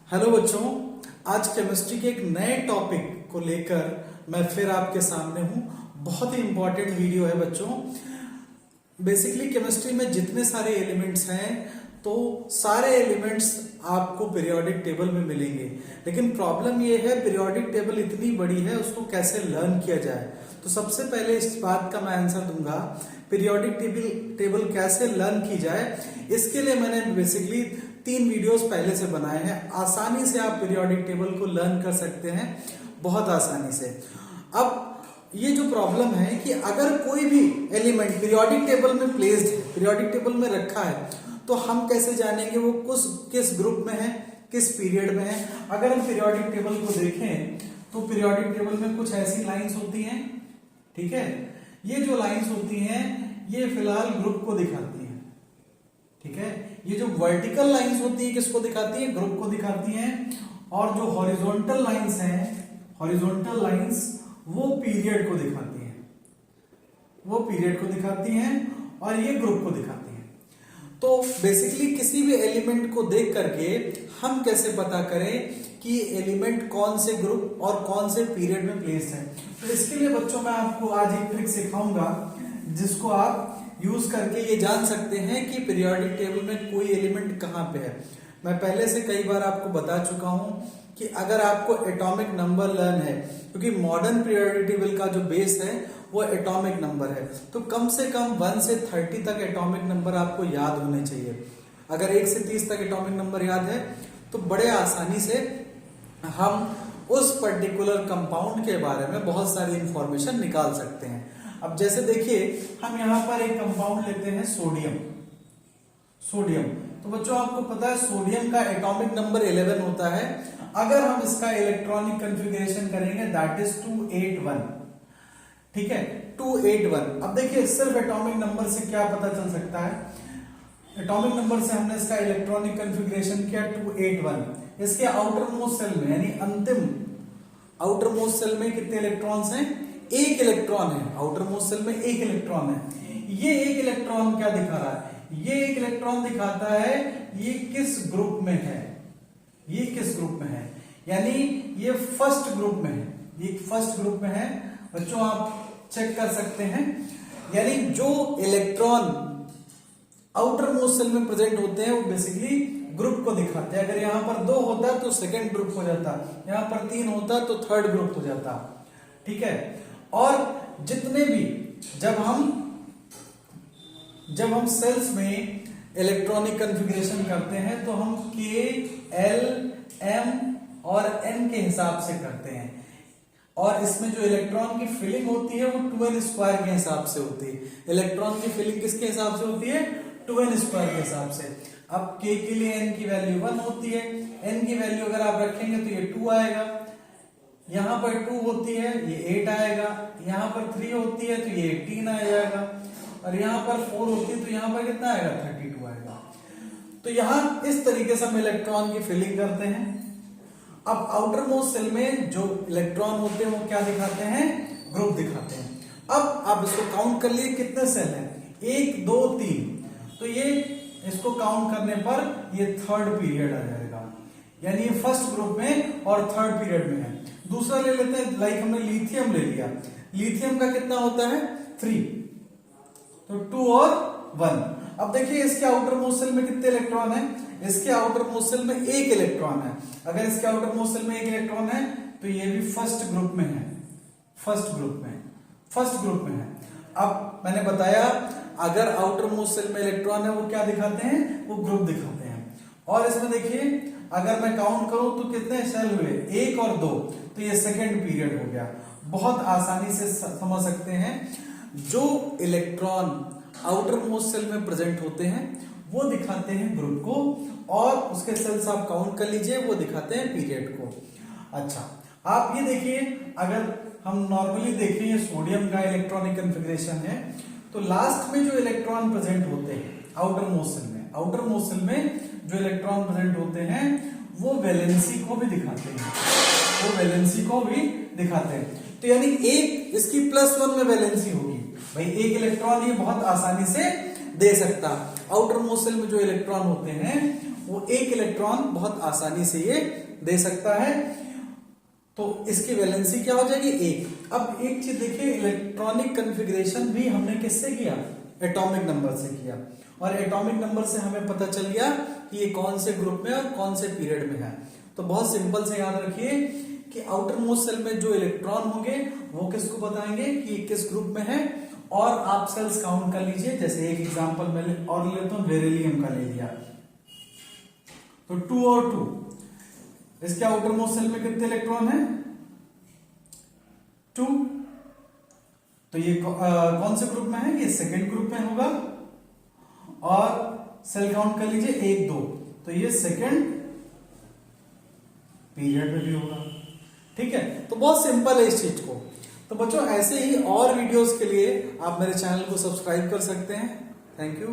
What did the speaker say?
Hello बच्चों, आज chemistry के एक नए टॉपिक को लेकर मैं फिर आपके सामने हूं। बहुत ही इंपॉर्टेंट वीडियो है बच्चों। बेसिकली केमिस्ट्री में जितने सारे एलिमेंट्स हैं तो सारे एलिमेंट्स आपको पीरियोडिक टेबल में मिलेंगे, लेकिन प्रॉब्लम ये है पीरियोडिक टेबल इतनी बड़ी है, उसको कैसे लर्न किया जाए। तो सबसे पहले इस बात का मैं आंसर दूंगा, पीरियोडिक टेबल कैसे लर्न की जाए। इसके लिए मैंने बेसिकली 3 वीडियोस पहले से बनाए हैं। आसानी से आप पीरियोडिक टेबल को लर्न कर सकते हैं, बहुत आसानी से। अब ये जो प्रॉब्लम है कि अगर कोई भी एलिमेंट पीरियोडिक टेबल में प्लेस्ड है, पीरियोडिक टेबल में रखा है, तो हम कैसे जानेंगे वो किस ग्रुप में है, किस पीरियड में है। अगर हम पीरियोडिक टेबल को देखें तो पीरियोडिक टेबल में कुछ ऐसी लाइंस होती हैं, ठीक है। ये जो लाइंस होती हैं ये फिलहाल ग्रुप को दिखाती हैं, ठीक है। ये जो वर्टिकल लाइंस होती है किसको दिखाती है, ग्रुप को दिखाती हैं। और जो हॉरिजॉन्टल लाइंस हैं, हॉरिजॉन्टल लाइंस वो पीरियड को दिखाती हैं, वो पीरियड को दिखाती हैं और ये ग्रुप को दिखाती हैं। तो बेसिकली किसी भी एलिमेंट को देख करके हम कैसे पता करें कि एलिमेंट कौन से ग्रुप और कौन से पीरियड में प्लेस है। तो इसके लिए बच्चों मैं आपको आज एक ट्रिक सिखाऊंगा जिसको आप यूज करके ये जान सकते हैं कि पीरियोडिक टेबल में कोई एलिमेंट कहां पे है। मैं पहले से कई बार आपको बता चुका हूं कि अगर आपको एटॉमिक नंबर लर्न है, क्योंकि मॉडर्न पीरियोडिक टेबल का जो बेस है वो एटॉमिक नंबर है, तो कम से कम 1 से 30 तक एटॉमिक नंबर आपको याद होने चाहिए। अगर 1 से 30 तक एटॉमिक नंबर याद है तो बड़े आसानी से हम उस पर्टिकुलर कंपाउंड के बारे में बहुत सारी इंफॉर्मेशन निकाल सकते हैं। अब जैसे देखिए, हम यहां पर एक कंपाउंड लेते हैं सोडियम। सोडियम, तो बच्चों आपको पता है सोडियम का एटॉमिक नंबर 11 होता है। अगर हम इसका इलेक्ट्रॉनिक कॉन्फ़िगरेशन करेंगे दैट इज 281, ठीक है, 281। अब देखिए सिर्फ एटॉमिक नंबर से क्या पता चल सकता है। एटॉमिक नंबर से हमने इसका इलेक्ट्रॉनिक कॉन्फ़िगरेशन किया 281। इसके आउटर मोस्ट सेल में यानी अंतिम आउटर मोस्ट सेल में कितने इलेक्ट्रॉन्स हैं, 1 इलेक्ट्रॉन है। आउटर मोस्ट सेल में 1 इलेक्ट्रॉन है। ये 1 इलेक्ट्रॉन क्या दिखा रहा है, ये 1 इलेक्ट्रॉन दिखाता है ये किस ग्रुप में है, ये किस ग्रुप में है, यानी ये फर्स्ट ग्रुप में है, ये फर्स्ट ग्रुप में है। बच्चों आप चेक कर सकते हैं, यानी जो इलेक्ट्रॉन आउटर मोस्ट सेल में प्रेजेंट होते हैं वो बेसिकली ग्रुप को दिखाते हैं। अगर यहां पर 2 होता है तो सेकंड ग्रुप हो जाता, यहां पर 3 होता तो थर्ड ग्रुप हो जाता, ठीक है। और जितने भी जब हम सेल्स में इलेक्ट्रॉनिक कॉन्फ़िगरेशन करते हैं तो हम K, L, M और N के हिसाब से करते हैं। और इसमें जो इलेक्ट्रॉन की फिलिंग होती है वो 2n² के हिसाब से होती है। इलेक्ट्रॉन की फिलिंग किसके हिसाब से होती है, 2n² के हिसाब से। अब K के लिए n की वैल्यू 1 होती है, n की वैल्यू अगर आप रखेंगे तो ये 2 आएगा, यहां पर 2 होती है ये 8 आएगा, यहां पर 3 होती है तो ये 18 आ जाएगा, और यहां पर 4 होती है तो यहां पर कितना आएगा, 32 आएगा। तो यहां इस तरीके से हम इलेक्ट्रॉन की फिलिंग करते हैं। अब आउटर मोस्ट सेल में जो इलेक्ट्रॉन होते हैं वो क्या दिखाते हैं, ग्रुप दिखाते हैं। अब आप इसको काउंट कर लिए कितने सेल हैं, 1 2 3, तो ये इसको काउंट करने पर ये थर्ड पीरियड आ जाएगा, यानी ये फर्स्ट ग्रुप में और थर्ड पीरियड में है। दूसरा ले लेते हैं, लाइक हमने लिथियम ले लिया, लिथियम का कितना होता है 3, तो 2 और 1। अब देखिए इसके आउटर मोस्ट सेल में कितने इलेक्ट्रॉन है, इसके आउटर मोस्ट सेल में 1 इलेक्ट्रॉन है। अगर इसके आउटर मोस्ट सेल में 1 इलेक्ट्रॉन है तो ये भी फर्स्ट ग्रुप में है, फर्स्ट ग्रुप में है। अब मैंने बताया अगर आउटर मोस्ट सेल में इलेक्ट्रॉन है वो क्या दिखाते हैं, वो ग्रुप दिखाते हैं। और इसमें देखिए अगर मैं काउंट करूं तो कितने सेल हुए, 1 और 2, तो ये सेकेंड पीरियड हो गया। बहुत आसानी से समझ सकते हैं, जो इलेक्ट्रॉन आउटर मोस्ट सेल में प्रेजेंट होते हैं वो दिखाते हैं ग्रुप को, और उसके सेल्स आप काउंट कर लीजिए वो दिखाते हैं पीरियड को। अच्छा, आप ये देखिए, अगर हम नॉर्मली देखें ये सोडियम का इलेक्ट्रॉनिक कॉन्फ़िगरेशन है, तो लास्ट में जो इलेक्ट्रॉन प्रेजेंट होते हैं आउटर मोस्ट सेल में, आउटर मोस्ट सेल में जो इलेक्ट्रॉन प्रेजेंट होते हैं वो वैलेंसी को भी दिखाते हैं, वो वैलेंसी को भी दिखाते हैं। तो यानी एक इसकी +1 में वैलेंसी होगी, भाई 1 इलेक्ट्रॉन ये बहुत आसानी से दे सकता। आउटर मोस्ट सेल में जो इलेक्ट्रॉन होते हैं वो एक इलेक्ट्रॉन बहुत आसानी से ये दे सकता है। तो इसकी वैलेंसी क्या हो जाएगी, एक। अब एक चीज देखिए, इलेक्ट्रॉनिक कन्फिग्रेशन भी हमने किससे किया, एटॉमिक नंबर से किया, और एटॉमिक नंबर से हमें पता चल गया कि ये कौन से ग्रुप में और कौन से पीरियड में है। तो बहुत सिंपल से याद रखिए कि आउटर मोस्ट सेल में जो इलेक्ट्रॉन होंगे वो किसको बताएंगे कि किस ग्रुप में है, और आप सेल्स काउंट कर लीजिए। जैसे एक एग्जांपल मैं और लेता हूं, बेरिलियम का ले लिया, तो 2 और 2, इसके आउटर मोस्ट सेल में कितने इलेक्ट्रॉन है, 2। तो ये कौन से ग्रुप में है, ये सेकेंड ग्रुप में होगा। और सेल काउंट कर लीजिए 1 2, तो ये सेकेंड पीरियड में भी होगा। ठीक है, तो बहुत सिंपल है इस चीज को। तो बच्चों ऐसे ही और वीडियोस के लिए आप मेरे चैनल को सब्सक्राइब कर सकते हैं। Thank you.